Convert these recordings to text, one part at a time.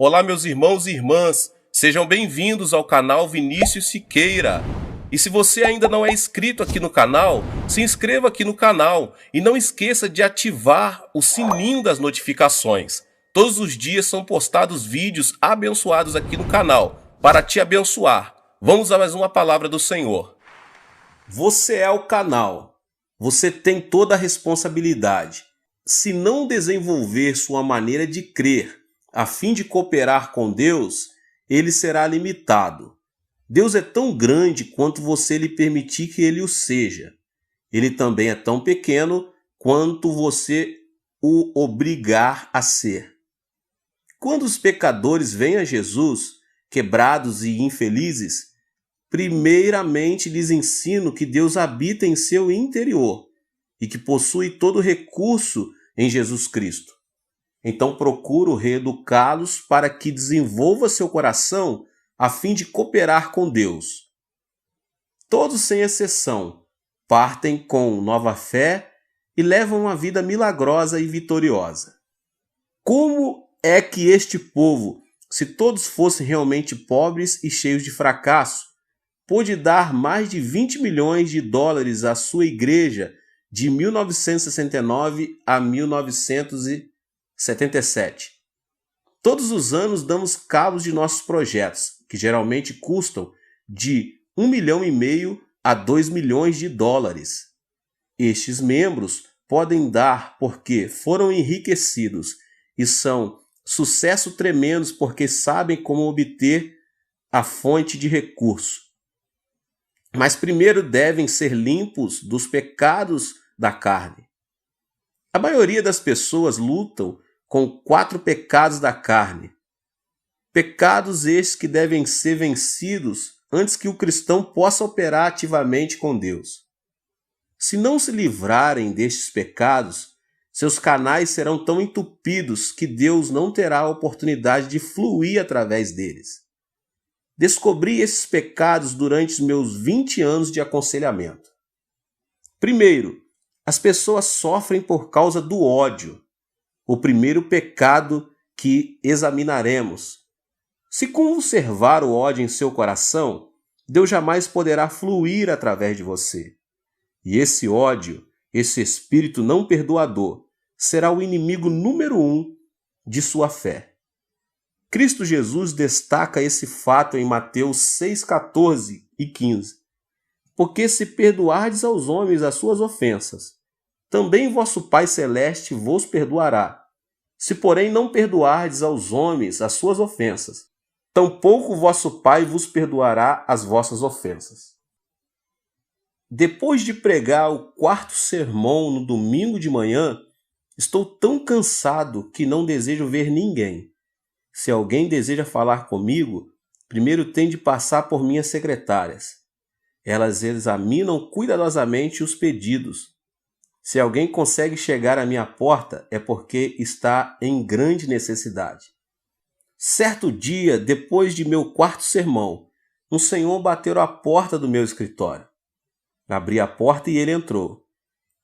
Olá, meus irmãos e irmãs, sejam bem-vindos ao canal Vinícius Siqueira. E se você ainda não é inscrito aqui no canal, se inscreva aqui no canal e não esqueça de ativar o sininho das notificações. Todos os dias são postados vídeos abençoados aqui no canal para te abençoar. Vamos a mais uma palavra do Senhor. Você é o canal. Você tem toda a responsabilidade. Se não desenvolver sua maneira de crer a fim de cooperar com Deus, ele será limitado. Deus é tão grande quanto você lhe permitir que ele o seja. Ele também é tão pequeno quanto você o obrigar a ser. Quando os pecadores vêm a Jesus, quebrados e infelizes, primeiramente lhes ensino que Deus habita em seu interior e que possui todo recurso em Jesus Cristo. Então procuro reeducá-los para que desenvolva seu coração a fim de cooperar com Deus. Todos, sem exceção, partem com nova fé e levam uma vida milagrosa e vitoriosa. Como é que este povo, se todos fossem realmente pobres e cheios de fracasso, pôde dar mais de 20 milhões de dólares à sua igreja de 1969 a 1977? Todos os anos damos cabo de nossos projetos, que geralmente custam de 1,5 milhão a 2 milhões de dólares. Estes membros podem dar porque foram enriquecidos e são sucesso tremendos porque sabem como obter a fonte de recurso. Mas primeiro devem ser limpos dos pecados da carne. A maioria das pessoas lutam com 4 pecados da carne. Pecados estes que devem ser vencidos antes que o cristão possa operar ativamente com Deus. Se não se livrarem destes pecados, seus canais serão tão entupidos que Deus não terá a oportunidade de fluir através deles. Descobri esses pecados durante os meus 20 anos de aconselhamento. Primeiro, as pessoas sofrem por causa do ódio. O primeiro pecado que examinaremos. Se conservar o ódio em seu coração, Deus jamais poderá fluir através de você. E esse ódio, esse espírito não perdoador, será o inimigo número 1 de sua fé. Cristo Jesus destaca esse fato em Mateus 6,14 e 15. Porque se perdoardes aos homens as suas ofensas, também vosso Pai Celeste vos perdoará. Se, porém, não perdoardes aos homens as suas ofensas, tampouco vosso Pai vos perdoará as vossas ofensas. Depois de pregar o 4º sermão no domingo de manhã, estou tão cansado que não desejo ver ninguém. Se alguém deseja falar comigo, primeiro tem de passar por minhas secretárias. Elas examinam cuidadosamente os pedidos. Se alguém consegue chegar à minha porta, é porque está em grande necessidade. Certo dia, depois de meu 4º sermão, um senhor bateu à porta do meu escritório. Abri a porta e ele entrou.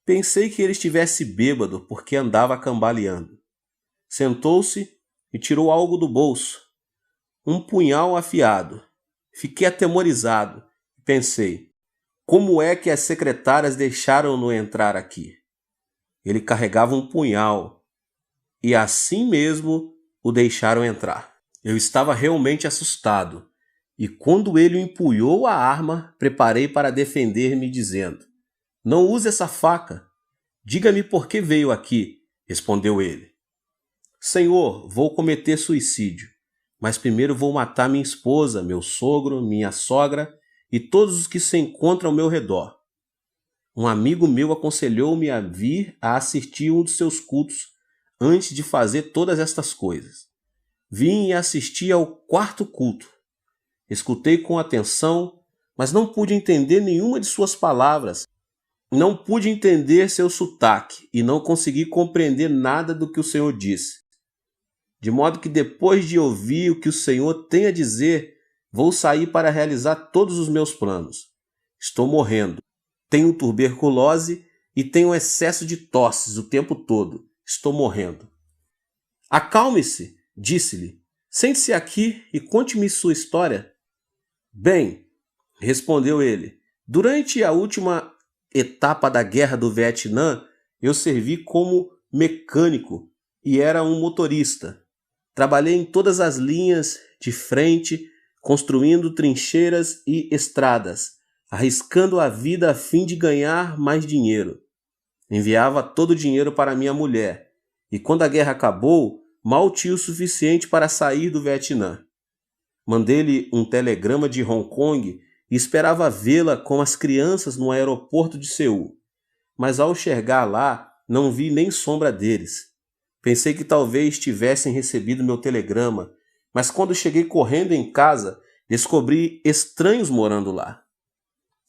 Pensei que ele estivesse bêbado porque andava cambaleando. Sentou-se e tirou algo do bolso. Um punhal afiado. Fiquei atemorizado e pensei, como é que as secretárias deixaram-no entrar aqui? Ele carregava um punhal e assim mesmo o deixaram entrar. Eu estava realmente assustado e quando ele empunhou a arma, preparei para defender-me dizendo, não use essa faca. Diga-me por que veio aqui, respondeu ele. Senhor, vou cometer suicídio, mas primeiro vou matar minha esposa, meu sogro, minha sogra e todos os que se encontram ao meu redor. Um amigo meu aconselhou-me a vir a assistir um dos seus cultos antes de fazer todas estas coisas. Vim e assisti ao 4º culto. Escutei com atenção, mas não pude entender nenhuma de suas palavras. Não pude entender seu sotaque e não consegui compreender nada do que o Senhor disse. De modo que depois de ouvir o que o Senhor tem a dizer, vou sair para realizar todos os meus planos. Estou morrendo. Tenho tuberculose e tenho excesso de tosses o tempo todo. Estou morrendo. Acalme-se, disse-lhe. Sente-se aqui e conte-me sua história. Bem, respondeu ele, durante a última etapa da Guerra do Vietnã, eu servi como mecânico e era um motorista. Trabalhei em todas as linhas de frente, construindo trincheiras e estradas, arriscando a vida a fim de ganhar mais dinheiro. Enviava todo o dinheiro para minha mulher, e quando a guerra acabou, mal tinha o suficiente para sair do Vietnã. Mandei-lhe um telegrama de Hong Kong e esperava vê-la com as crianças no aeroporto de Seul. Mas ao chegar lá, não vi nem sombra deles. Pensei que talvez tivessem recebido meu telegrama, mas quando cheguei correndo em casa, descobri estranhos morando lá.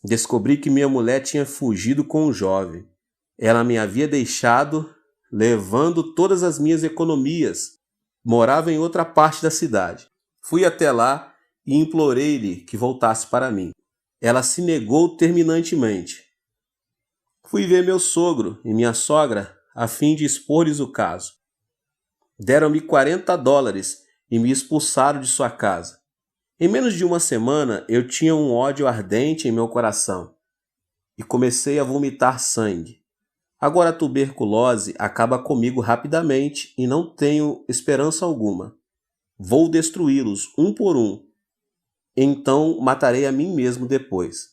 Descobri que minha mulher tinha fugido com um jovem. Ela me havia deixado, levando todas as minhas economias. Morava em outra parte da cidade. Fui até lá e implorei-lhe que voltasse para mim. Ela se negou terminantemente. Fui ver meu sogro e minha sogra a fim de expor-lhes o caso. Deram-me $40 e me expulsaram de sua casa. Em menos de uma semana eu tinha um ódio ardente em meu coração e comecei a vomitar sangue. Agora a tuberculose acaba comigo rapidamente e não tenho esperança alguma. Vou destruí-los um por um. Então matarei a mim mesmo depois.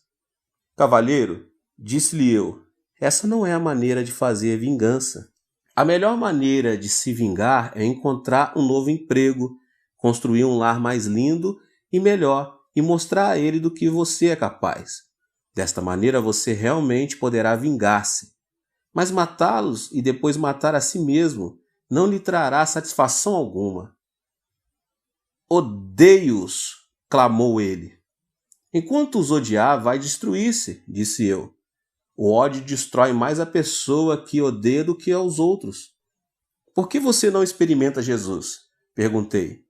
Cavalheiro, disse-lhe eu, essa não é a maneira de fazer vingança. A melhor maneira de se vingar é encontrar um novo emprego, construir um lar mais lindo e melhor e mostrar a ele do que você é capaz. Desta maneira você realmente poderá vingar-se. Mas matá-los e depois matar a si mesmo não lhe trará satisfação alguma. Odeio-os, clamou ele. Enquanto os odiar, vai destruir-se, disse eu. O ódio destrói mais a pessoa que odeia do que aos outros. Por que você não experimenta Jesus? Perguntei.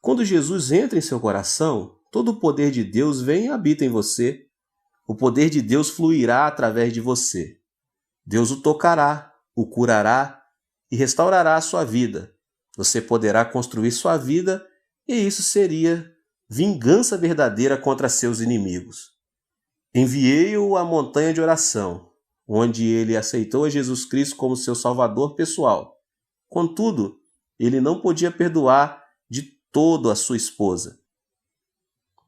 Quando Jesus entra em seu coração, todo o poder de Deus vem e habita em você. O poder de Deus fluirá através de você. Deus o tocará, o curará e restaurará a sua vida. Você poderá construir sua vida e isso seria vingança verdadeira contra seus inimigos. Enviei-o à montanha de oração, onde ele aceitou a Jesus Cristo como seu salvador pessoal. Contudo, ele não podia perdoar de todo a sua esposa.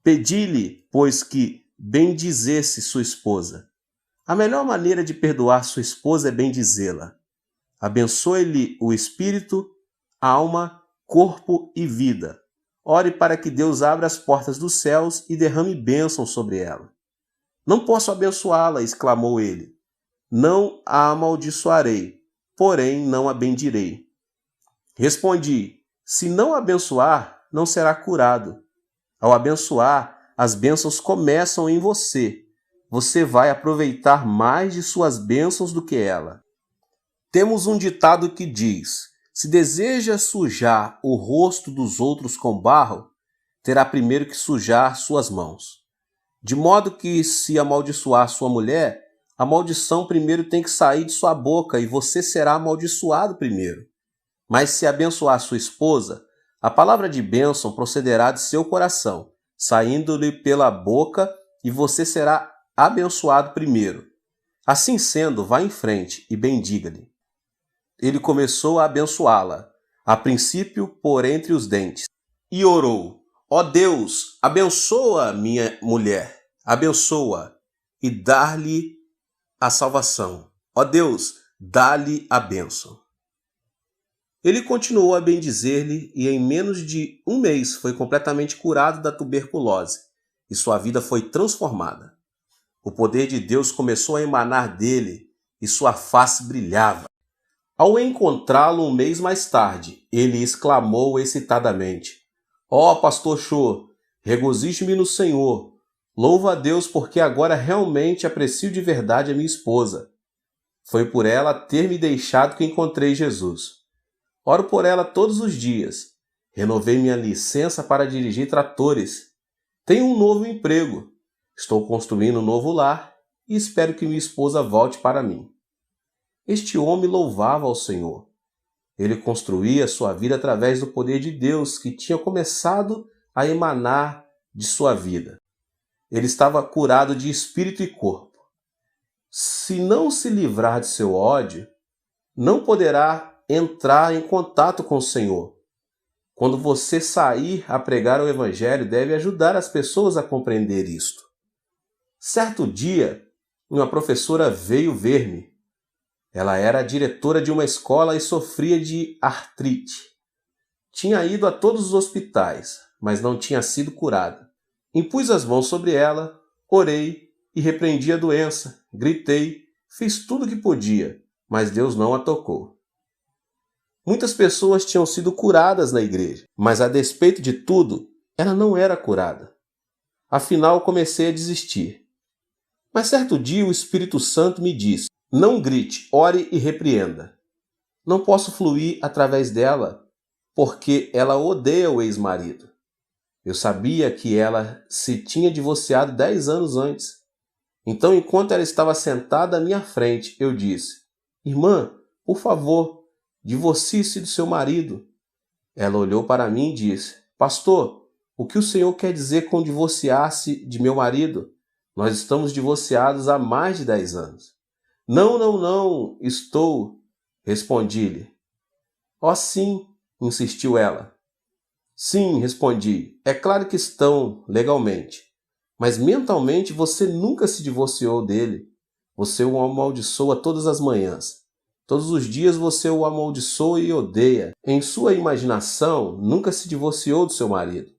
Pedi-lhe, pois, que bendizesse sua esposa. A melhor maneira de perdoar sua esposa é bendizê-la. Abençoe-lhe o espírito, alma, corpo e vida. Ore para que Deus abra as portas dos céus e derrame bênção sobre ela. Não posso abençoá-la, exclamou ele. Não a amaldiçoarei, porém não a bendirei. Respondi, se não abençoar, não será curado. Ao abençoar, as bênçãos começam em você. Você vai aproveitar mais de suas bênçãos do que ela. Temos um ditado que diz, se deseja sujar o rosto dos outros com barro, terá primeiro que sujar suas mãos. De modo que, se amaldiçoar sua mulher, a maldição primeiro tem que sair de sua boca e você será amaldiçoado primeiro. Mas se abençoar sua esposa, a palavra de bênção procederá de seu coração, saindo-lhe pela boca e você será abençoado primeiro. Assim sendo, vá em frente e bendiga-lhe. Ele começou a abençoá-la, a princípio por entre os dentes, e orou, ó Deus, abençoa minha mulher, abençoa e dá-lhe a salvação. Ó Deus, dá-lhe a bênção. Ele continuou a bendizer-lhe e em menos de um mês foi completamente curado da tuberculose e sua vida foi transformada. O poder de Deus começou a emanar dele e sua face brilhava. Ao encontrá-lo um mês mais tarde, ele exclamou excitadamente, ó Pastor Cho, regozije-me no Senhor. Louvo a Deus porque agora realmente aprecio de verdade a minha esposa. Foi por ela ter me deixado que encontrei Jesus. Oro por ela todos os dias. Renovei minha licença para dirigir tratores. Tenho um novo emprego. Estou construindo um novo lar e espero que minha esposa volte para mim. Este homem louvava ao Senhor. Ele construía sua vida através do poder de Deus que tinha começado a emanar de sua vida. Ele estava curado de espírito e corpo. Se não se livrar de seu ódio, não poderá entrar em contato com o Senhor. Quando você sair a pregar o Evangelho, deve ajudar as pessoas a compreender isto. Certo dia, uma professora veio ver-me. Ela era diretora de uma escola e sofria de artrite. Tinha ido a todos os hospitais, mas não tinha sido curada. Impus as mãos sobre ela, orei e repreendi a doença. Gritei, fiz tudo o que podia, mas Deus não a tocou. Muitas pessoas tinham sido curadas na igreja, mas a despeito de tudo, ela não era curada. Afinal, comecei a desistir. Mas certo dia o Espírito Santo me disse: não grite, ore e repreenda. Não posso fluir através dela, porque ela odeia o ex-marido. Eu sabia que ela se tinha divorciado 10 anos antes. Então, enquanto ela estava sentada à minha frente, eu disse: irmã, por favor, divorcie-se do seu marido. Ela olhou para mim e disse: pastor, o que o senhor quer dizer com divorciar-se de meu marido? Nós estamos divorciados há mais de 10 anos. Não, estou, respondi-lhe. Oh, sim, insistiu ela. Sim, respondi, é claro que estão legalmente, mas mentalmente você nunca se divorciou dele. Você o amaldiçoa todas as manhãs. Todos os dias você o amaldiçoa e odeia. Em sua imaginação, nunca se divorciou do seu marido.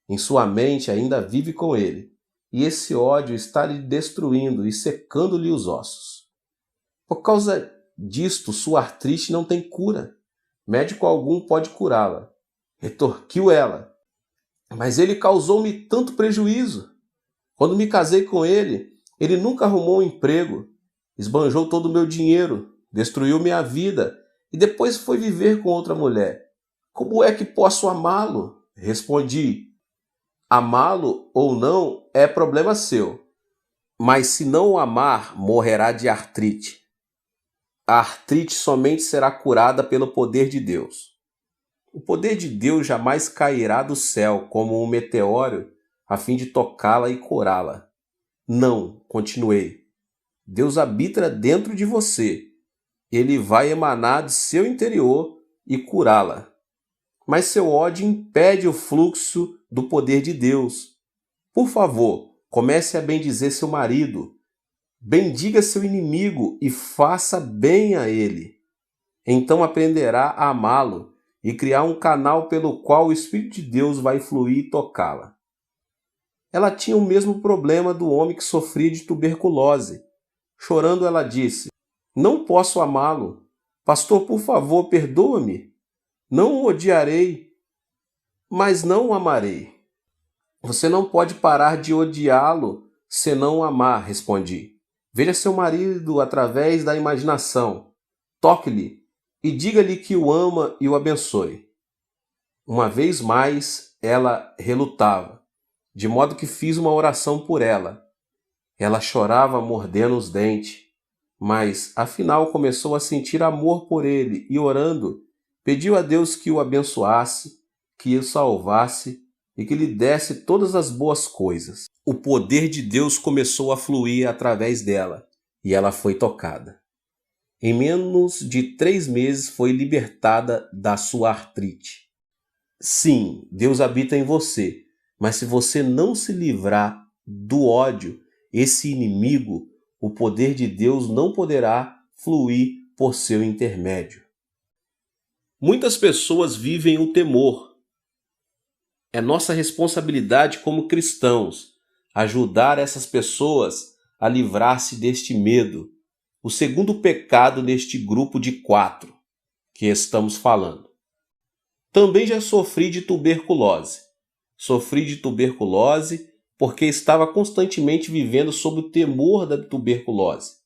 Em sua mente ainda vive com ele. E esse ódio está lhe destruindo e secando-lhe os ossos. Por causa disto, sua artrite não tem cura. Médico algum pode curá-la. Retorquiu ela. Mas ele causou-me tanto prejuízo. Quando me casei com ele, ele nunca arrumou um emprego. Esbanjou todo o meu dinheiro, destruiu minha vida e depois foi viver com outra mulher. Como é que posso amá-lo? Respondi. Amá-lo ou não é problema seu. Mas se não o amar, morrerá de artrite. A artrite somente será curada pelo poder de Deus. O poder de Deus jamais cairá do céu como um meteoro a fim de tocá-la e curá-la. Não, continuei. Deus habita dentro de você. Ele vai emanar de seu interior e curá-la. Mas seu ódio impede o fluxo do poder de Deus. Por favor, comece a bendizer seu marido. Bendiga seu inimigo e faça bem a ele. Então aprenderá a amá-lo e criar um canal pelo qual o Espírito de Deus vai fluir e tocá-la. Ela tinha o mesmo problema do homem que sofria de tuberculose. Chorando, ela disse: não posso amá-lo. Pastor, por favor, perdoa-me. Não o odiarei, mas não o amarei. Você não pode parar de odiá-lo senão o amar, respondi. Veja seu marido através da imaginação. Toque-lhe e diga-lhe que o ama e o abençoe. Uma vez mais, ela relutava, de modo que fiz uma oração por ela. Ela chorava mordendo os dentes, mas afinal começou a sentir amor por ele e, orando, pediu a Deus que o abençoasse, que o salvasse e que lhe desse todas as boas coisas. O poder de Deus começou a fluir através dela e ela foi tocada. Em menos de 3 meses foi libertada da sua artrite. Sim, Deus habita em você, mas se você não se livrar do ódio, esse inimigo, o poder de Deus não poderá fluir por seu intermédio. Muitas pessoas vivem o temor. É nossa responsabilidade como cristãos ajudar essas pessoas a livrar-se deste medo, o segundo pecado neste grupo de 4 que estamos falando. Também já sofri de tuberculose. Sofri de tuberculose porque estava constantemente vivendo sob o temor da tuberculose.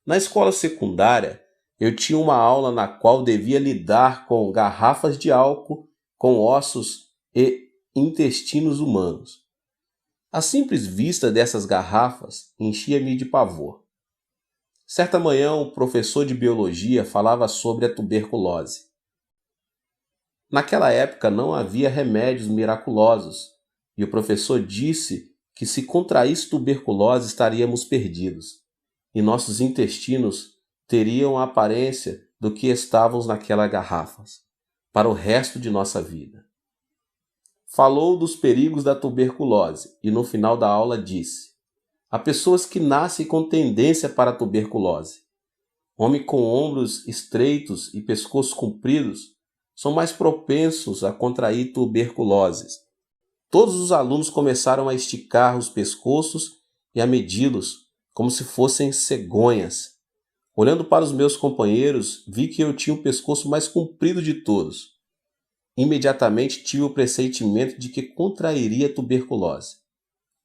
Na escola secundária, eu tinha uma aula na qual devia lidar com garrafas de álcool, com ossos e intestinos humanos. A simples vista dessas garrafas enchia-me de pavor. Certa manhã, o professor de biologia falava sobre a tuberculose. Naquela época não havia remédios miraculosos, e o professor disse que se contraísse tuberculose estaríamos perdidos, e nossos intestinos teriam a aparência do que estávamos naquelas garrafas, para o resto de nossa vida. Falou dos perigos da tuberculose e no final da aula disse: há pessoas que nascem com tendência para a tuberculose. Homens com ombros estreitos e pescoços compridos são mais propensos a contrair tuberculose. Todos os alunos começaram a esticar os pescoços e a medi-los como se fossem cegonhas. Olhando para os meus companheiros, vi que eu tinha o pescoço mais comprido de todos. Imediatamente tive o pressentimento de que contrairia tuberculose.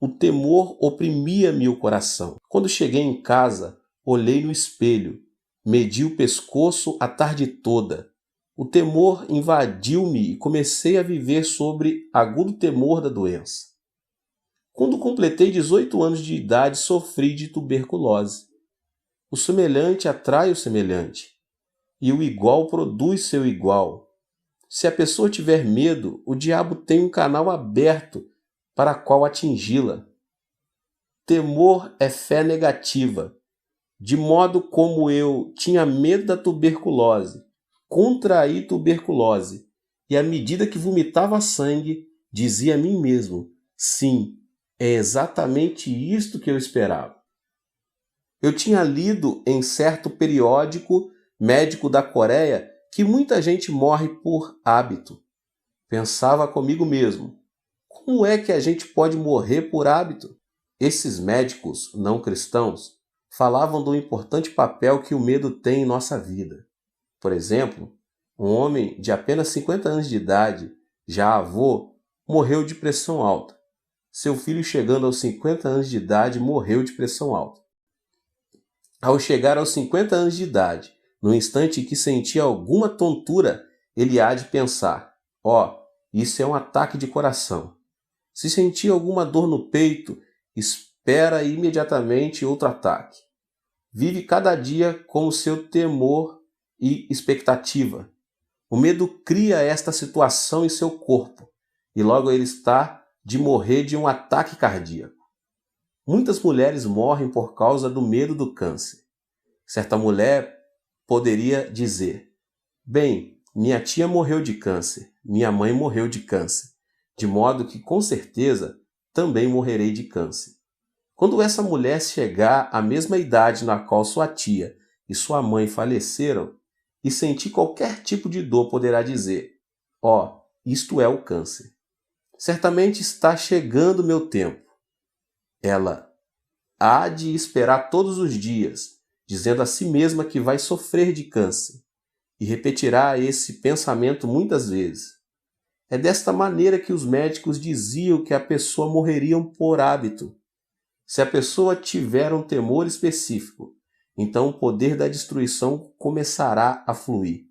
O temor oprimia-me o coração. Quando cheguei em casa, olhei no espelho, medi o pescoço a tarde toda. O temor invadiu-me e comecei a viver sobre agudo temor da doença. Quando completei 18 anos de idade, sofri de tuberculose. O semelhante atrai o semelhante, e o igual produz seu igual. Se a pessoa tiver medo, o diabo tem um canal aberto para qual atingi-la. Temor é fé negativa. De modo como eu tinha medo da tuberculose, contraí tuberculose, e à medida que vomitava sangue, dizia a mim mesmo: sim, é exatamente isto que eu esperava. Eu tinha lido em certo periódico médico da Coreia que muita gente morre por hábito. Pensava comigo mesmo: como é que a gente pode morrer por hábito? Esses médicos não cristãos falavam do importante papel que o medo tem em nossa vida. Por exemplo, um homem de apenas 50 anos de idade, já avô, morreu de pressão alta. Seu filho, chegando aos 50 anos de idade, morreu de pressão alta. Ao chegar aos 50 anos de idade, no instante em que sentia alguma tontura, ele há de pensar: isso é um ataque de coração. Se sentir alguma dor no peito, espera imediatamente outro ataque. Vive cada dia com o seu temor e expectativa. O medo cria esta situação em seu corpo, e logo ele está de morrer de um ataque cardíaco. Muitas mulheres morrem por causa do medo do câncer. Certa mulher poderia dizer: bem, minha tia morreu de câncer, minha mãe morreu de câncer, de modo que com certeza também morrerei de câncer. Quando essa mulher chegar à mesma idade na qual sua tia e sua mãe faleceram, e sentir qualquer tipo de dor, poderá dizer: isto é o câncer. Certamente está chegando meu tempo. Ela há de esperar todos os dias, dizendo a si mesma que vai sofrer de câncer, e repetirá esse pensamento muitas vezes. É desta maneira que os médicos diziam que a pessoa morreria por hábito. Se a pessoa tiver um temor específico, então o poder da destruição começará a fluir.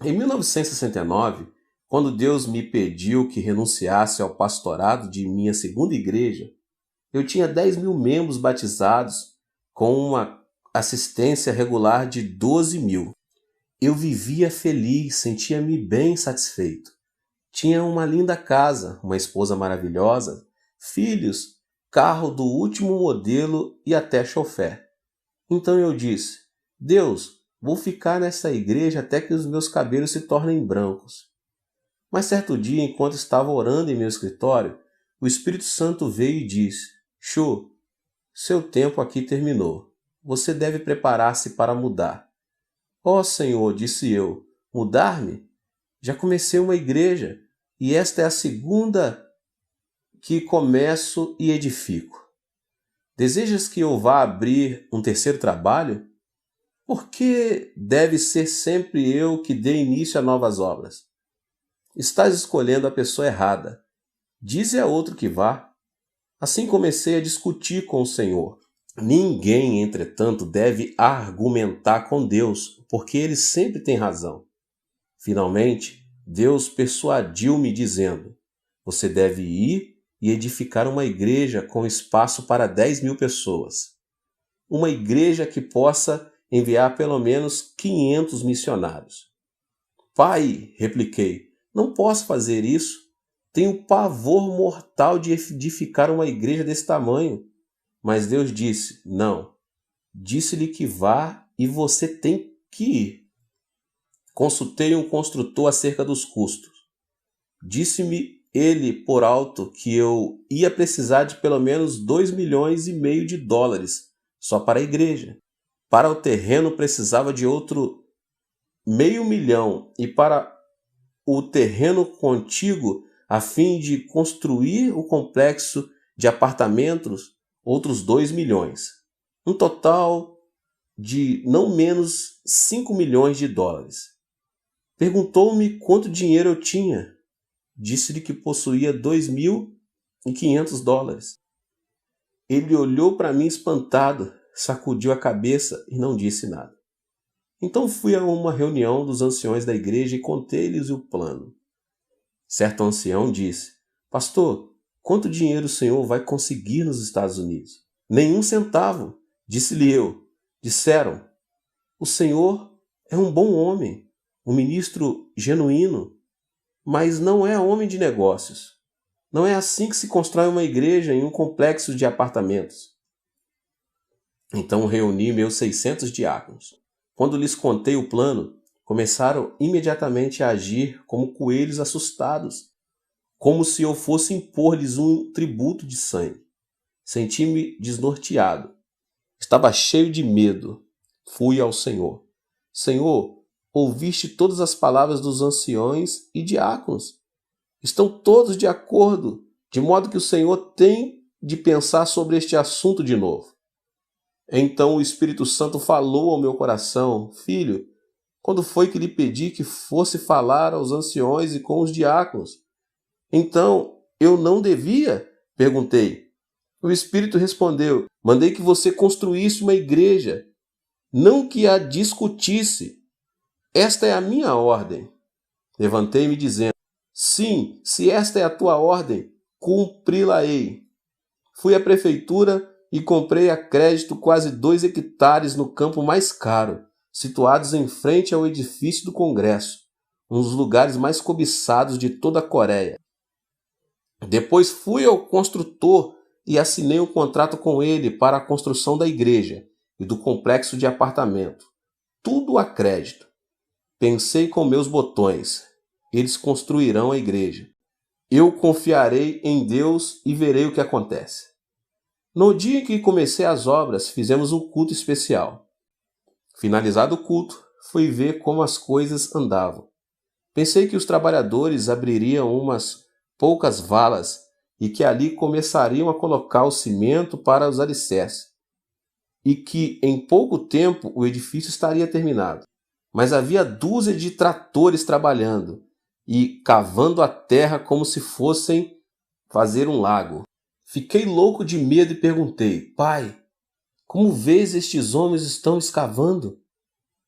Em 1969, quando Deus me pediu que renunciasse ao pastorado de minha segunda igreja, eu tinha 10.000 membros batizados com uma assistência regular de 12.000. Eu vivia feliz, sentia-me bem satisfeito. Tinha uma linda casa, uma esposa maravilhosa, filhos, carro do último modelo e até chofer. Então eu disse: Deus, vou ficar nessa igreja até que os meus cabelos se tornem brancos. Mas certo dia, enquanto estava orando em meu escritório, o Espírito Santo veio e disse: Chu, seu tempo aqui terminou. Você deve preparar-se para mudar. Senhor, disse eu, mudar-me? Já comecei uma igreja e esta é a segunda que começo e edifico. Desejas que eu vá abrir um terceiro trabalho? Por que deve ser sempre eu que dê início a novas obras? Estás escolhendo a pessoa errada. Dize a outro que vá. Assim comecei a discutir com o Senhor. Ninguém, entretanto, deve argumentar com Deus, porque ele sempre tem razão. Finalmente, Deus persuadiu-me dizendo: você deve ir e edificar uma igreja com espaço para 10.000 pessoas. Uma igreja que possa enviar pelo menos 500 missionários. Pai, repliquei, não posso fazer isso. Tenho pavor mortal de edificar uma igreja desse tamanho. Mas Deus disse, não. Disse-lhe que vá e você tem que ir. Consultei um construtor acerca dos custos. Disse-me ele por alto que eu ia precisar de pelo menos 2,5 milhões de dólares só para a igreja. Para o terreno precisava de outro 500 mil e para o terreno contíguo, a fim de construir o complexo de apartamentos, outros 2 milhões. Um total de não menos 5 milhões de dólares. Perguntou-me quanto dinheiro eu tinha. Disse-lhe que possuía 2.500 dólares. Ele olhou para mim espantado, sacudiu a cabeça e não disse nada. Então fui a uma reunião dos anciões da igreja e contei-lhes o plano. Certo ancião disse, pastor, quanto dinheiro o senhor vai conseguir nos Estados Unidos? Nenhum centavo, disse-lhe eu. Disseram, o senhor é um bom homem, um ministro genuíno, mas não é homem de negócios. Não é assim que se constrói uma igreja em um complexo de apartamentos. Então reuni meus 600 diáconos. Quando lhes contei o plano, começaram imediatamente a agir como coelhos assustados, como se eu fosse impor-lhes um tributo de sangue. Senti-me desnorteado. Estava cheio de medo. Fui ao Senhor. Senhor, ouviste todas as palavras dos anciões e diáconos. Estão todos de acordo, de modo que o Senhor tem de pensar sobre este assunto de novo. Então o Espírito Santo falou ao meu coração, filho, quando foi que lhe pedi que fosse falar aos anciões e com os diáconos? Então, eu não devia? Perguntei. O Espírito respondeu, mandei que você construísse uma igreja, não que a discutisse. Esta é a minha ordem. Levantei-me dizendo, sim, se esta é a tua ordem, cumpri-la-ei. Fui à prefeitura e comprei a crédito quase 2 hectares no campo mais caro, situados em frente ao edifício do Congresso, um dos lugares mais cobiçados de toda a Coreia. Depois fui ao construtor e assinei um contrato com ele para a construção da igreja e do complexo de apartamento. Tudo a crédito. Pensei com meus botões. Eles construirão a igreja. Eu confiarei em Deus e verei o que acontece. No dia em que comecei as obras, fizemos um culto especial. Finalizado o culto, fui ver como as coisas andavam. Pensei que os trabalhadores abririam umas poucas valas e que ali começariam a colocar o cimento para os alicerces, e que em pouco tempo o edifício estaria terminado. Mas havia dúzia de tratores trabalhando e cavando a terra como se fossem fazer um lago. Fiquei louco de medo e perguntei, pai, como vês estes homens estão escavando?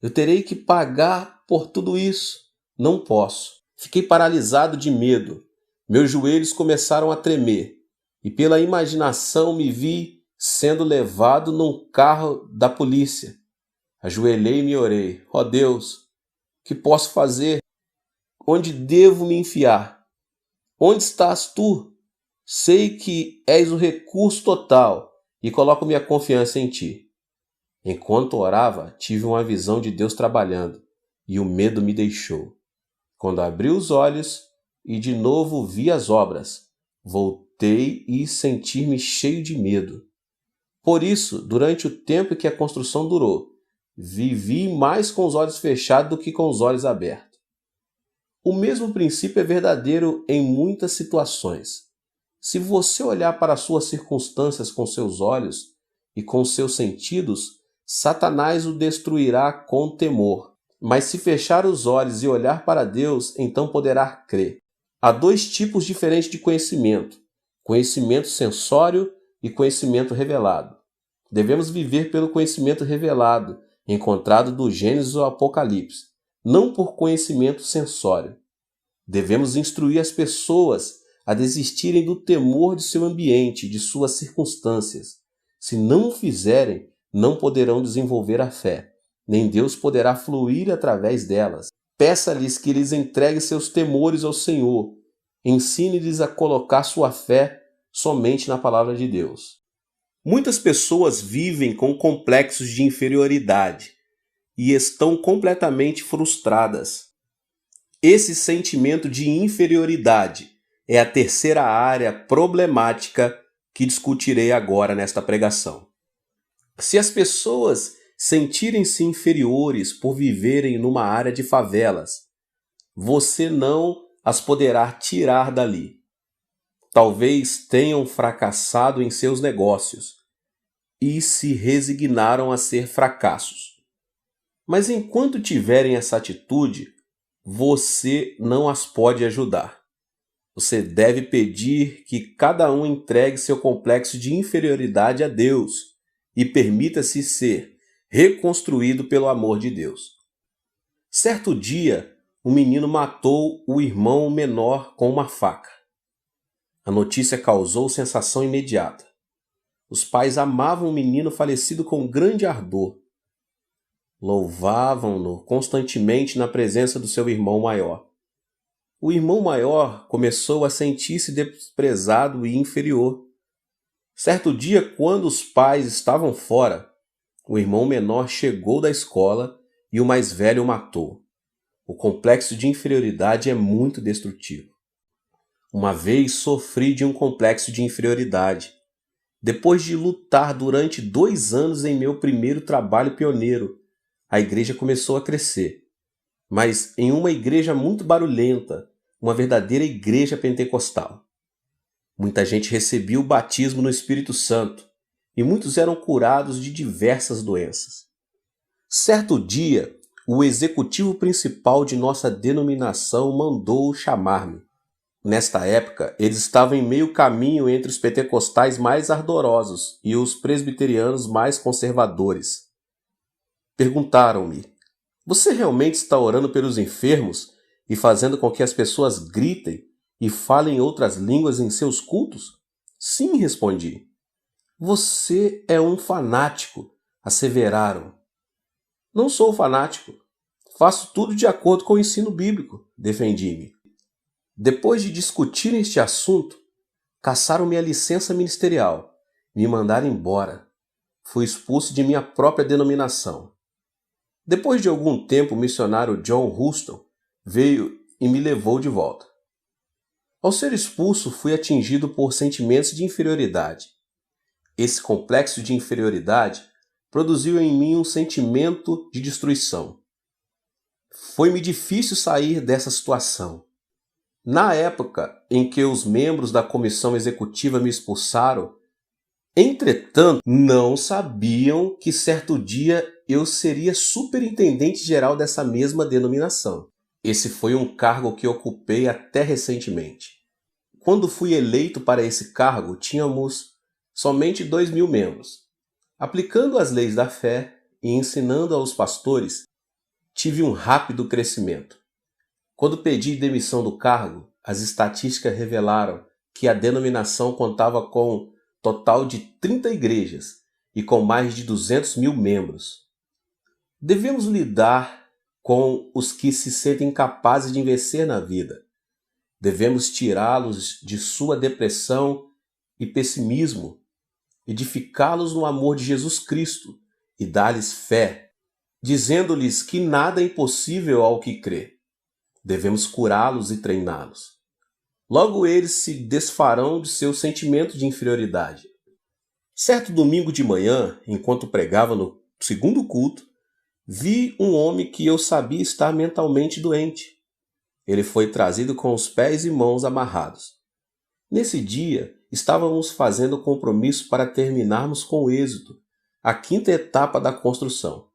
Eu terei que pagar por tudo isso. Não posso. Fiquei paralisado de medo. Meus joelhos começaram a tremer e pela imaginação me vi sendo levado num carro da polícia. Ajoelhei-me e orei. Ó Deus, que posso fazer? Onde devo me enfiar? Onde estás tu? Sei que és o recurso total e coloco minha confiança em ti. Enquanto orava, tive uma visão de Deus trabalhando e o medo me deixou. Quando abri os olhos e de novo vi as obras, voltei e senti-me cheio de medo. Por isso, durante o tempo que a construção durou, vivi mais com os olhos fechados do que com os olhos abertos. O mesmo princípio é verdadeiro em muitas situações. Se você olhar para as suas circunstâncias com seus olhos e com seus sentidos, Satanás o destruirá com temor. Mas se fechar os olhos e olhar para Deus, então poderá crer. Há 2 tipos diferentes de conhecimento: conhecimento sensório e conhecimento revelado. Devemos viver pelo conhecimento revelado, encontrado do Gênesis ao Apocalipse, não por conhecimento sensório. Devemos instruir as pessoas a desistirem do temor de seu ambiente, de suas circunstâncias. Se não o fizerem, não poderão desenvolver a fé, nem Deus poderá fluir através delas. Peça-lhes que lhes entregue seus temores ao Senhor. Ensine-lhes a colocar sua fé somente na palavra de Deus. Muitas pessoas vivem com complexos de inferioridade e estão completamente frustradas. Esse sentimento de inferioridade é a terceira área problemática que discutirei agora nesta pregação. Se as pessoas sentirem-se inferiores por viverem numa área de favelas, você não as poderá tirar dali. Talvez tenham fracassado em seus negócios e se resignaram a ser fracassos. Mas enquanto tiverem essa atitude, você não as pode ajudar. Você deve pedir que cada um entregue seu complexo de inferioridade a Deus e permita-se ser reconstruído pelo amor de Deus. Certo dia, um menino matou o irmão menor com uma faca. A notícia causou sensação imediata. Os pais amavam o menino falecido com grande ardor. Louvavam-no constantemente na presença do seu irmão maior. O irmão maior começou a sentir-se desprezado e inferior. Certo dia, quando os pais estavam fora, o irmão menor chegou da escola e o mais velho o matou. O complexo de inferioridade é muito destrutivo. Uma vez sofri de um complexo de inferioridade. Depois de lutar durante 2 anos em meu primeiro trabalho pioneiro, a igreja começou a crescer. Mas em uma igreja muito barulhenta, uma verdadeira igreja pentecostal. Muita gente recebia o batismo no Espírito Santo e muitos eram curados de diversas doenças. Certo dia, o executivo principal de nossa denominação mandou chamar-me. Nesta época, eles estavam em meio caminho entre os pentecostais mais ardorosos e os presbiterianos mais conservadores. Perguntaram-me: "Você realmente está orando pelos enfermos e fazendo com que as pessoas gritem e falem outras línguas em seus cultos?" "Sim", respondi. "Você é um fanático", asseveraram. "Não sou fanático. Faço tudo de acordo com o ensino bíblico", defendi-me. Depois de discutir este assunto, cassaram-me a licença ministerial, me mandaram embora. Fui expulso de minha própria denominação. Depois de algum tempo, o missionário John Huston veio e me levou de volta. Ao ser expulso, fui atingido por sentimentos de inferioridade. Esse complexo de inferioridade produziu em mim um sentimento de destruição. Foi-me difícil sair dessa situação. Na época em que os membros da comissão executiva me expulsaram, entretanto, não sabiam que certo dia eu seria superintendente geral dessa mesma denominação. Esse foi um cargo que ocupei até recentemente. Quando fui eleito para esse cargo, tínhamos somente 2.000 membros. Aplicando as leis da fé e ensinando aos pastores, tive um rápido crescimento. Quando pedi demissão do cargo, as estatísticas revelaram que a denominação contava com total de 30 igrejas e com mais de 200.000 membros. Devemos lidar com os que se sentem capazes de vencer na vida. Devemos tirá-los de sua depressão e pessimismo, edificá-los no amor de Jesus Cristo e dar-lhes fé, dizendo-lhes que nada é impossível ao que crê. Devemos curá-los e treiná-los. Logo eles se desfarão de seu sentimento de inferioridade. Certo domingo de manhã, enquanto pregava no segundo culto, vi um homem que eu sabia estar mentalmente doente. Ele foi trazido com os pés e mãos amarrados. Nesse dia, estávamos fazendo compromisso para terminarmos com êxito a 5ª etapa da construção.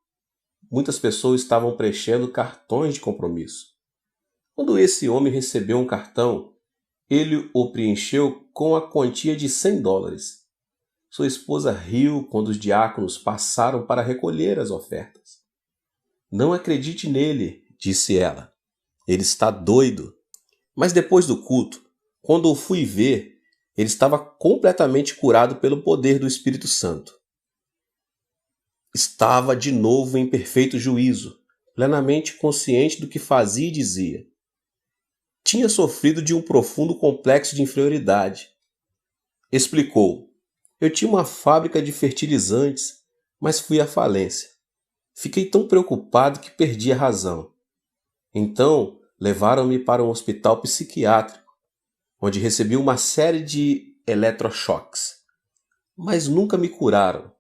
Muitas pessoas estavam preenchendo cartões de compromisso. Quando esse homem recebeu um cartão, ele o preencheu com a quantia de $100. Sua esposa riu quando os diáconos passaram para recolher as ofertas. "Não acredite nele", disse ela. "Ele está doido." Mas depois do culto, quando o fui ver, ele estava completamente curado pelo poder do Espírito Santo. Estava de novo em perfeito juízo, plenamente consciente do que fazia e dizia. Tinha sofrido de um profundo complexo de inferioridade. Explicou: eu tinha uma fábrica de fertilizantes, mas fui à falência. Fiquei tão preocupado que perdi a razão. Então, levaram-me para um hospital psiquiátrico, onde recebi uma série de eletrochoques. Mas nunca me curaram.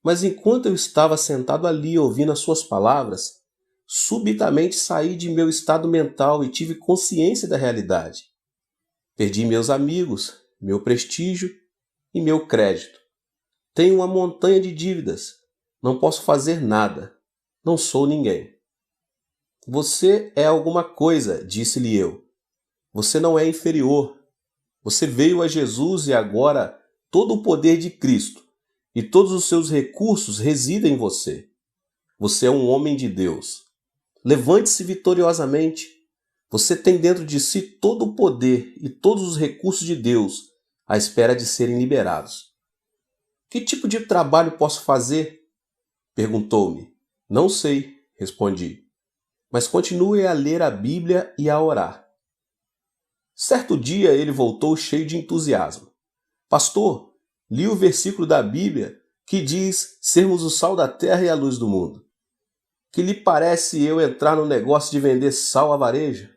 Mas enquanto eu estava sentado ali ouvindo as suas palavras, subitamente saí de meu estado mental e tive consciência da realidade. Perdi meus amigos, meu prestígio e meu crédito. Tenho uma montanha de dívidas. Não posso fazer nada. Não sou ninguém. Você é alguma coisa, disse-lhe eu. Você não é inferior. Você veio a Jesus e agora todo o poder de Cristo e todos os seus recursos residem em você. Você é um homem de Deus. Levante-se vitoriosamente. Você tem dentro de si todo o poder e todos os recursos de Deus à espera de serem liberados. Que tipo de trabalho posso fazer? Perguntou-me. Não sei, respondi. Mas continue a ler a Bíblia e a orar. Certo dia ele voltou cheio de entusiasmo. Pastor, li o versículo da Bíblia que diz sermos o sal da terra e a luz do mundo. Que lhe parece eu entrar no negócio de vender sal a varejo?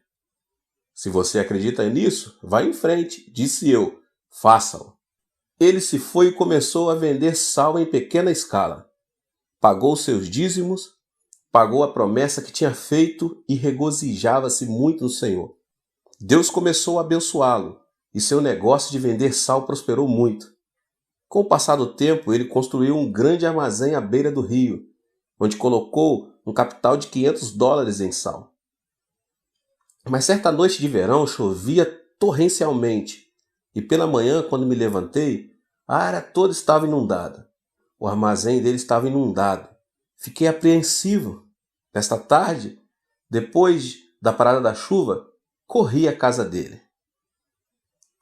Se você acredita nisso, vá em frente, disse eu. Faça-o. Ele se foi e começou a vender sal em pequena escala. Pagou seus dízimos, pagou a promessa que tinha feito e regozijava-se muito no Senhor. Deus começou a abençoá-lo e seu negócio de vender sal prosperou muito. Com o passar do tempo, ele construiu um grande armazém à beira do rio, onde colocou um capital de $500 em sal. Mas certa noite de verão chovia torrencialmente e pela manhã, quando me levantei, a área toda estava inundada. O armazém dele estava inundado. Fiquei apreensivo. Nesta tarde, depois da parada da chuva, corri à casa dele.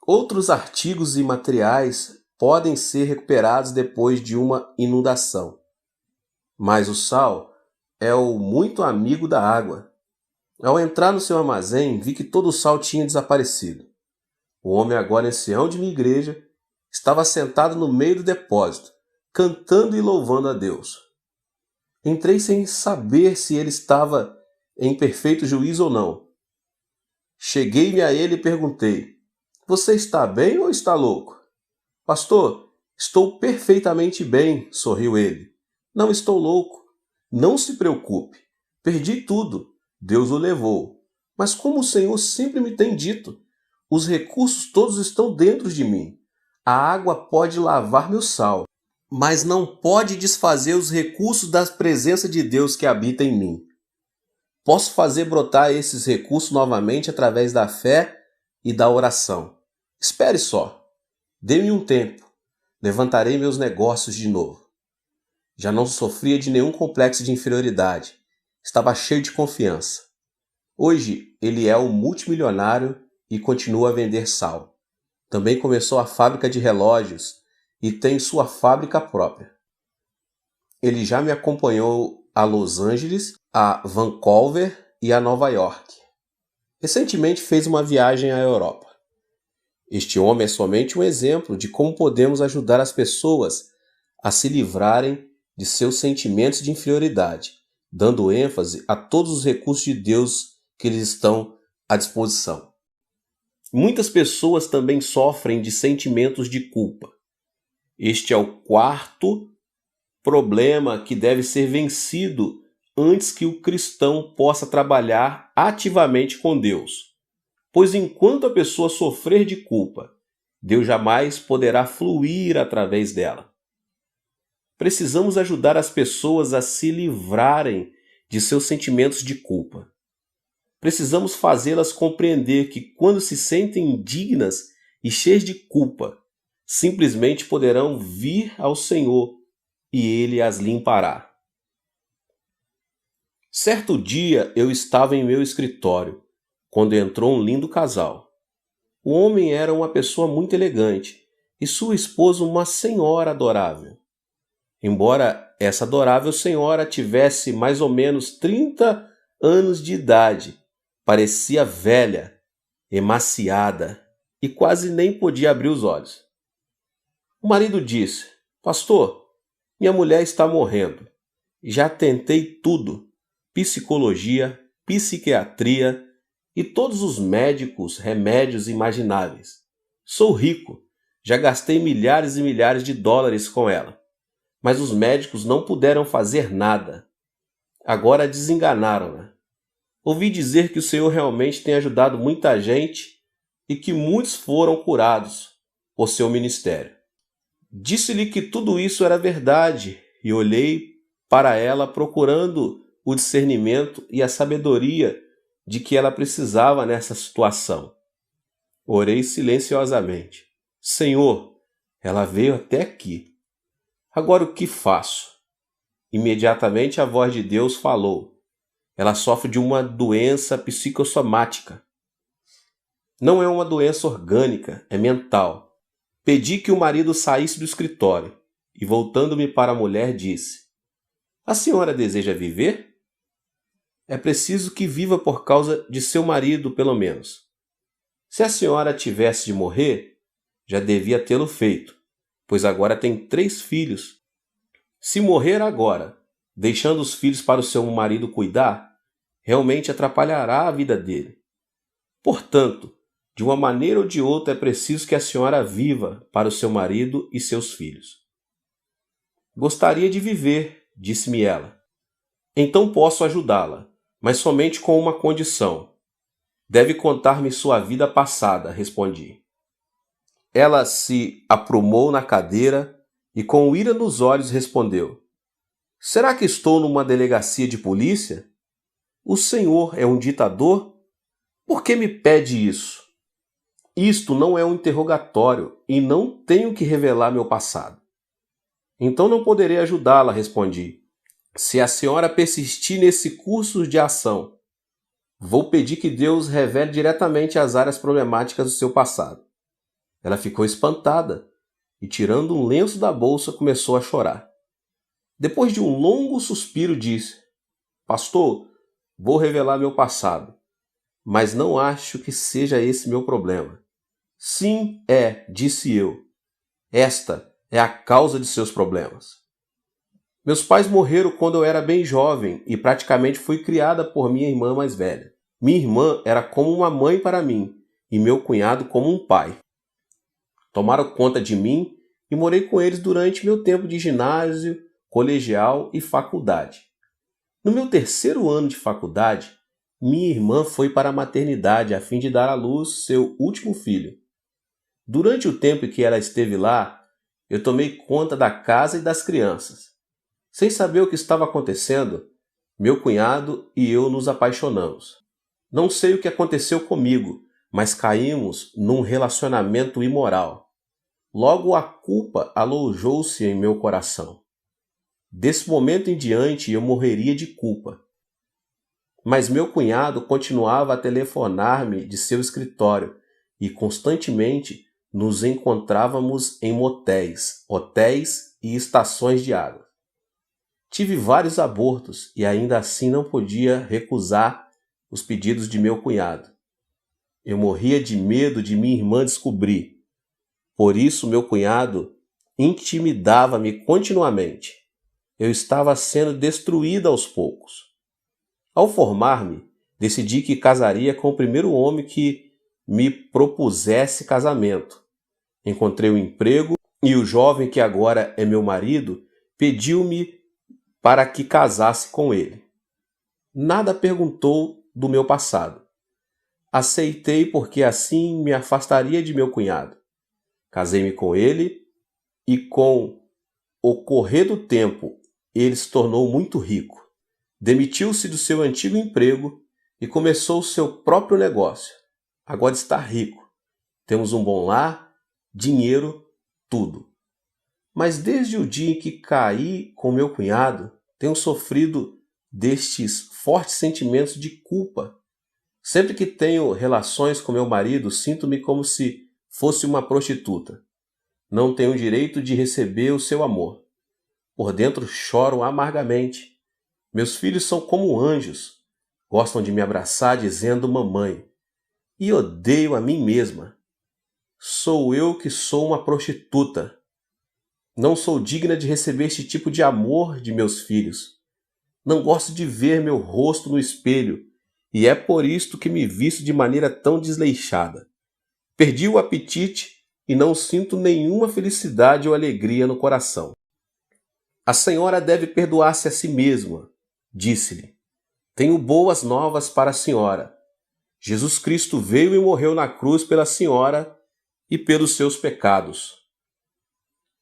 Outros artigos e materiais podem ser recuperados depois de uma inundação. Mas o sal é o muito amigo da água. Ao entrar no seu armazém, vi que todo o sal tinha desaparecido. O homem, agora ancião de minha igreja, estava sentado no meio do depósito, cantando e louvando a Deus. Entrei sem saber se ele estava em perfeito juízo ou não. Cheguei-me a ele e perguntei: você está bem ou está louco? Pastor, estou perfeitamente bem, sorriu ele. Não estou louco. Não se preocupe. Perdi tudo. Deus o levou. Mas como o Senhor sempre me tem dito, os recursos todos estão dentro de mim. A água pode lavar meu sal, mas não pode desfazer os recursos da presença de Deus que habita em mim. Posso fazer brotar esses recursos novamente através da fé e da oração. Espere só. Dê-me um tempo. Levantarei meus negócios de novo. Já não sofria de nenhum complexo de inferioridade. Estava cheio de confiança. Hoje, ele é um multimilionário e continua a vender sal. Também começou a fábrica de relógios e tem sua fábrica própria. Ele já me acompanhou a Los Angeles, a Vancouver e a Nova York. Recentemente fez uma viagem à Europa. Este homem é somente um exemplo de como podemos ajudar as pessoas a se livrarem de seus sentimentos de inferioridade, dando ênfase a todos os recursos de Deus que lhes estão à disposição. Muitas pessoas também sofrem de sentimentos de culpa. Este é o quarto problema que deve ser vencido antes que o cristão possa trabalhar ativamente com Deus. Pois enquanto a pessoa sofrer de culpa, Deus jamais poderá fluir através dela. Precisamos ajudar as pessoas a se livrarem de seus sentimentos de culpa. Precisamos fazê-las compreender que quando se sentem indignas e cheias de culpa, simplesmente poderão vir ao Senhor e Ele as limpará. Certo dia eu estava em meu escritório, quando entrou um lindo casal. O homem era uma pessoa muito elegante e sua esposa uma senhora adorável. Embora essa adorável senhora tivesse mais ou menos 30 anos de idade. Parecia velha, emaciada e quase nem podia abrir os olhos. O marido disse: Pastor, minha mulher está morrendo. Já tentei tudo: psicologia, psiquiatria e todos os médicos, remédios imagináveis. Sou rico, já gastei milhares e milhares de dólares com ela. Mas os médicos não puderam fazer nada. Agora desenganaram-na. Ouvi dizer que o Senhor realmente tem ajudado muita gente e que muitos foram curados por seu ministério. Disse-lhe que tudo isso era verdade e olhei para ela procurando o discernimento e a sabedoria de que ela precisava nessa situação. Orei silenciosamente. Senhor, ela veio até aqui. Agora o que faço? Imediatamente a voz de Deus falou. Ela sofre de uma doença psicossomática. Não é uma doença orgânica, é mental. Pedi que o marido saísse do escritório e, voltando-me para a mulher, disse: A senhora deseja viver? É preciso que viva por causa de seu marido, pelo menos. Se a senhora tivesse de morrer, já devia tê-lo feito, pois agora tem 3 filhos. Se morrer agora, deixando os filhos para o seu marido cuidar, realmente atrapalhará a vida dele. Portanto, de uma maneira ou de outra é preciso que a senhora viva para o seu marido e seus filhos. Gostaria de viver, disse-me ela. Então posso ajudá-la, mas somente com uma condição. Deve contar-me sua vida passada, respondi. Ela se aprumou na cadeira e com ira nos olhos respondeu: Será que estou numa delegacia de polícia? O senhor é um ditador? Por que me pede isso? Isto não é um interrogatório e não tenho que revelar meu passado. Então não poderei ajudá-la, respondi. Se a senhora persistir nesse curso de ação, vou pedir que Deus revele diretamente as áreas problemáticas do seu passado. Ela ficou espantada e, tirando um lenço da bolsa, começou a chorar. Depois de um longo suspiro, disse: Pastor, vou revelar meu passado, mas não acho que seja esse meu problema. Sim, disse eu. Esta é a causa de seus problemas. Meus pais morreram quando eu era bem jovem e praticamente fui criada por minha irmã mais velha. Minha irmã era como uma mãe para mim e meu cunhado como um pai. Tomaram conta de mim e morei com eles durante meu tempo de ginásio, colegial e faculdade. No meu 3º ano de faculdade, minha irmã foi para a maternidade a fim de dar à luz seu último filho. Durante o tempo em que ela esteve lá, eu tomei conta da casa e das crianças. Sem saber o que estava acontecendo, meu cunhado e eu nos apaixonamos. Não sei o que aconteceu comigo, mas caímos num relacionamento imoral. Logo a culpa alojou-se em meu coração. Desse momento em diante eu morreria de culpa. Mas meu cunhado continuava a telefonar-me de seu escritório e constantemente nos encontrávamos em motéis, hotéis e estações de água. Tive vários abortos e ainda assim não podia recusar os pedidos de meu cunhado. Eu morria de medo de minha irmã descobrir. Por isso meu cunhado intimidava-me continuamente. Eu estava sendo destruída aos poucos. Ao formar-me, decidi que casaria com o primeiro homem que me propusesse casamento. Encontrei um emprego e o jovem que agora é meu marido pediu-me para que casasse com ele. Nada perguntou do meu passado. Aceitei porque assim me afastaria de meu cunhado. Casei-me com ele e com o correr do tempo ele se tornou muito rico. Demitiu-se do seu antigo emprego e começou o seu próprio negócio. Agora está rico. Temos um bom lar, dinheiro, tudo. Mas desde o dia em que caí com meu cunhado, tenho sofrido destes fortes sentimentos de culpa. Sempre que tenho relações com meu marido, sinto-me como se fosse uma prostituta. Não tenho o direito de receber o seu amor. por dentro choro amargamente. Meus filhos são como anjos, gostam de me abraçar dizendo mamãe, e odeio a mim mesma. Sou eu que sou uma prostituta. Não sou digna de receber este tipo de amor de meus filhos. Não gosto de ver meu rosto no espelho, e é por isto que me visto de maneira tão desleixada. Perdi o apetite e não sinto nenhuma felicidade ou alegria no coração. A senhora deve perdoar-se a si mesma, disse-lhe. Tenho boas novas para a senhora. Jesus Cristo veio e morreu na cruz pela senhora e pelos seus pecados.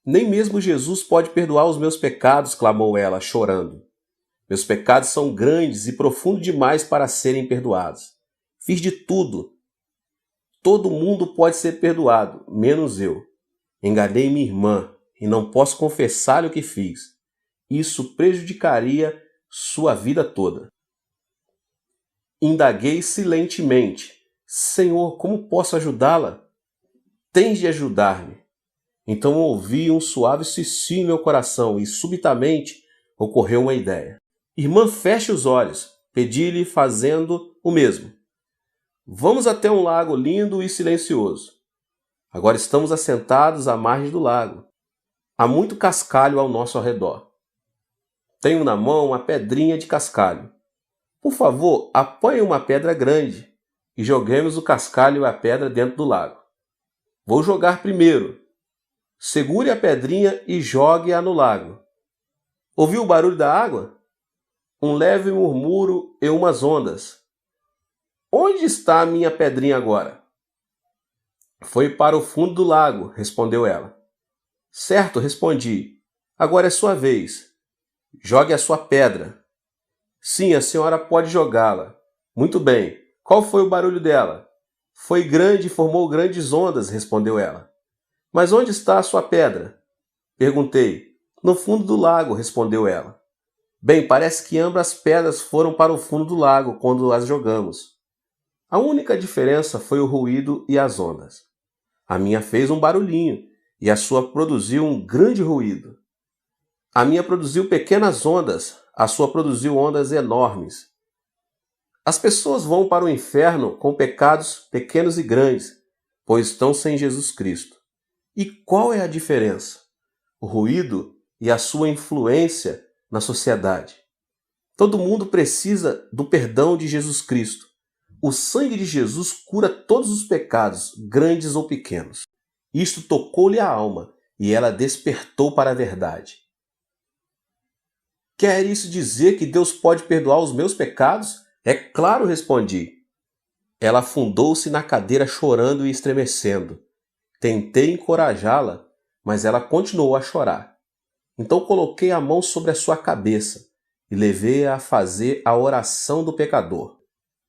Nem mesmo Jesus pode perdoar os meus pecados, clamou ela, chorando. Meus pecados são grandes e profundos demais para serem perdoados. Fiz de tudo. Todo mundo pode ser perdoado, menos eu. Enganei minha irmã e não posso confessar-lhe o que fiz. Isso prejudicaria sua vida toda. Indaguei silentemente. Senhor, como posso ajudá-la? Tens de ajudar-me. Então ouvi um suave sussurro em meu coração e subitamente ocorreu uma ideia. Irmã, feche os olhos, pedi-lhe fazendo o mesmo. Vamos até um lago lindo e silencioso. Agora estamos assentados à margem do lago. Há muito cascalho ao nosso redor. Tenho na mão uma pedrinha de cascalho. Por favor, apanhe uma pedra grande e joguemos o cascalho e a pedra dentro do lago. Vou jogar primeiro. Segure a pedrinha e jogue-a no lago. Ouviu o barulho da água? Um leve murmúrio e umas ondas. Onde está a minha pedrinha agora? Foi para o fundo do lago, respondeu ela. Certo, respondi. Agora é sua vez. Jogue a sua pedra. Sim, a senhora pode jogá-la. Muito bem. Qual foi o barulho dela? Foi grande e formou grandes ondas, respondeu ela. Mas onde está a sua pedra? Perguntei. No fundo do lago, respondeu ela. Bem, parece que ambas as pedras foram para o fundo do lago quando as jogamos. A única diferença foi o ruído e as ondas. A minha fez um barulhinho e a sua produziu um grande ruído. A minha produziu pequenas ondas, a sua produziu ondas enormes. As pessoas vão para o inferno com pecados pequenos e grandes, pois estão sem Jesus Cristo. E qual é a diferença? O ruído e a sua influência na sociedade. Todo mundo precisa do perdão de Jesus Cristo. O sangue de Jesus cura todos os pecados, grandes ou pequenos. Isto tocou-lhe a alma e ela despertou para a verdade. Quer isso dizer que Deus pode perdoar os meus pecados? É claro, respondi. Ela afundou-se na cadeira chorando e estremecendo. Tentei encorajá-la, mas ela continuou a chorar. Então coloquei a mão sobre a sua cabeça e levei-a a fazer a oração do pecador.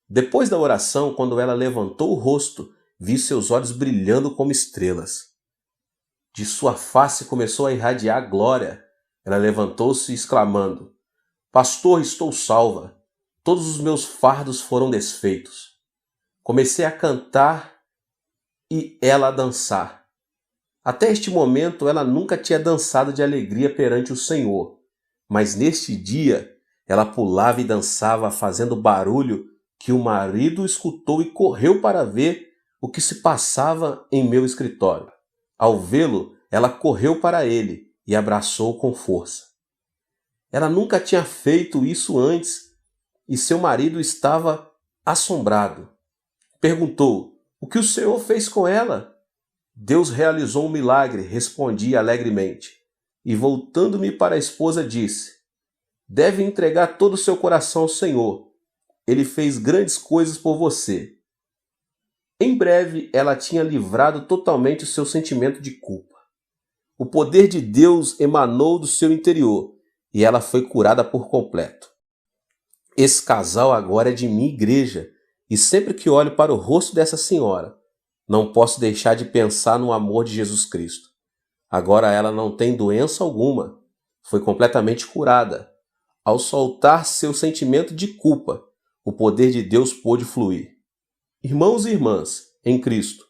Depois da oração, quando ela levantou o rosto, vi seus olhos brilhando como estrelas. De sua face começou a irradiar glória. Ela levantou-se exclamando, Pastor, estou salva. Todos os meus fardos foram desfeitos. Comecei a cantar e ela a dançar. Até este momento ela nunca tinha dançado de alegria perante o Senhor, mas neste dia ela pulava e dançava fazendo barulho que o marido escutou e correu para ver o que se passava em meu escritório. Ao vê-lo, ela correu para ele e abraçou com força. Ela nunca tinha feito isso antes e seu marido estava assombrado. Perguntou, o que o Senhor fez com ela? Deus realizou um milagre, respondi alegremente. E voltando-me para a esposa, disse, deve entregar todo o seu coração ao Senhor. Ele fez grandes coisas por você. Em breve, ela tinha livrado totalmente o seu sentimento de culpa. O poder de Deus emanou do seu interior e ela foi curada por completo. Esse casal agora é de minha igreja e sempre que olho para o rosto dessa senhora, não posso deixar de pensar no amor de Jesus Cristo. Agora ela não tem doença alguma, foi completamente curada. Ao soltar seu sentimento de culpa, o poder de Deus pôde fluir. Irmãos e irmãs, em Cristo,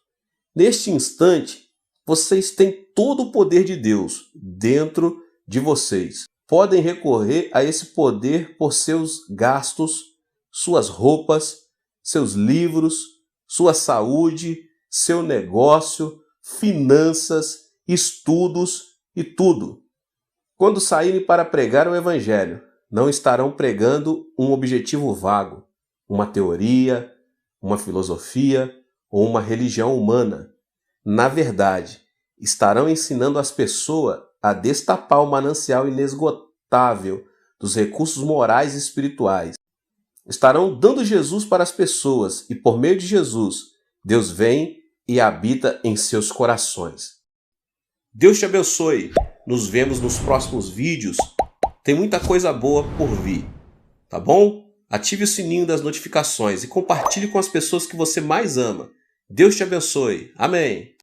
neste instante, vocês têm todo o poder de Deus dentro de vocês podem recorrer a esse poder por seus gastos, suas roupas, seus livros, sua saúde, seu negócio, finanças, estudos e tudo. Quando saírem para pregar o Evangelho, não estarão pregando um objetivo vago, uma teoria, uma filosofia ou uma religião humana. Na verdade, estarão ensinando as pessoas a destapar o manancial inesgotável dos recursos morais e espirituais. Estarão dando Jesus para as pessoas e, por meio de Jesus, Deus vem e habita em seus corações. Deus te abençoe. Nos vemos nos próximos vídeos. Tem muita coisa boa por vir, tá bom? Ative o sininho das notificações e compartilhe com as pessoas que você mais ama. Deus te abençoe. Amém.